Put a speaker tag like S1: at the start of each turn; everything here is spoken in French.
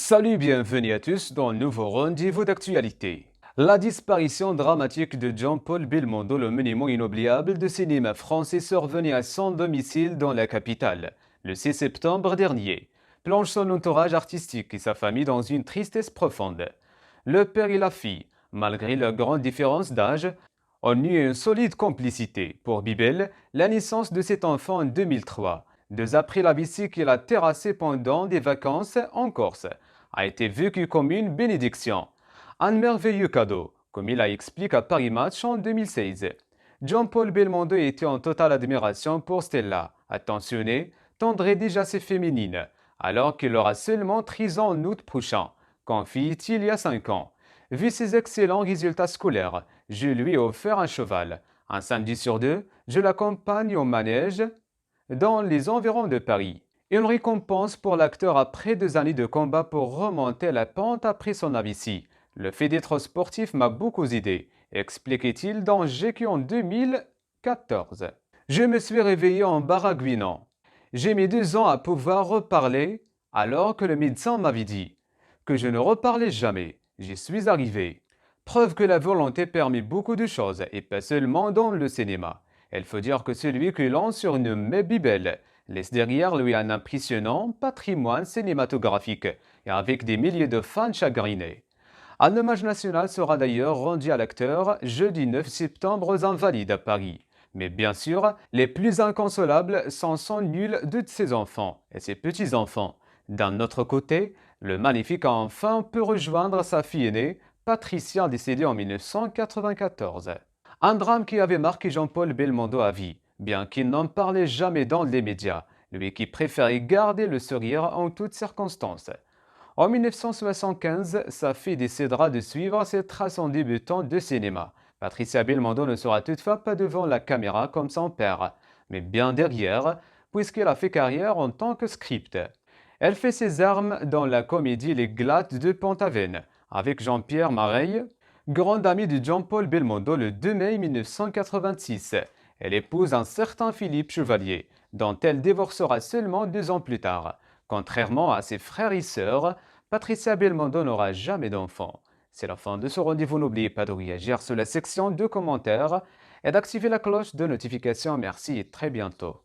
S1: Salut, bienvenue à tous dans un nouveau rendez-vous d'actualité. La disparition dramatique de Jean-Paul Belmondo, le monument inoubliable de cinéma français, survenu à son domicile dans la capitale, le 6 septembre dernier, plonge son entourage artistique et sa famille dans une tristesse profonde. Le père et la fille, malgré leur grande différence d'âge, ont eu une solide complicité. Pour Bibel, la naissance de cet enfant en 2003, 2 après la visite qu'il a terrassée pendant des vacances en Corse, a été vécu comme une bénédiction. Un merveilleux cadeau, comme il a expliqué à Paris Match en 2016. Jean-Paul Belmondo était en totale admiration pour Stella, attentionnée, tendre et déjà assez féminine, alors qu'il aura seulement 13 ans en août prochain, confie-t-il il y a 5 ans. Vu ses excellents résultats scolaires, je lui ai offert un cheval. Un samedi sur 2, je l'accompagne au manège dans les environs de Paris. Une récompense pour l'acteur après 2 années de combat pour remonter la pente après son AVC. Le fait d'être sportif m'a beaucoup aidé, expliquait-il dans GQ en 2014. Je me suis réveillé en baragouinant. J'ai mis 2 ans à pouvoir reparler alors que le médecin m'avait dit que je ne reparlais jamais. J'y suis arrivé. Preuve que la volonté permet beaucoup de choses et pas seulement dans le cinéma. Il faut dire que celui que l'on surnomme Bibel laisse derrière lui un impressionnant patrimoine cinématographique et avec des milliers de fans chagrinés. Un hommage national sera d'ailleurs rendu à l'acteur jeudi 9 septembre aux Invalides à Paris. Mais bien sûr, les plus inconsolables sont nuls de ses enfants et ses petits-enfants. D'un autre côté, le magnifique a enfin pu rejoindre sa fille aînée, Patricia, décédée en 1994. Un drame qui avait marqué Jean-Paul Belmondo à vie, bien qu'il n'en parlait jamais dans les médias, lui qui préférait garder le sourire en toutes circonstances. En 1975, sa fille décidera de suivre ses traces en débutant de cinéma. Patricia Belmondo ne sera toutefois pas devant la caméra comme son père, mais bien derrière, puisqu'elle a fait carrière en tant que script. Elle fait ses armes dans la comédie Les Glattes de Pont-Aven, avec Jean-Pierre Mareille, grande amie de Jean-Paul Belmondo le 2 mai 1986. Elle épouse un certain Philippe Chevalier, dont elle divorcera seulement 2 ans plus tard. Contrairement à ses frères et sœurs, Patricia Belmondo n'aura jamais d'enfant. C'est la fin de ce rendez-vous. N'oubliez pas de réagir sur la section de commentaires et d'activer la cloche de notification. Merci et très bientôt.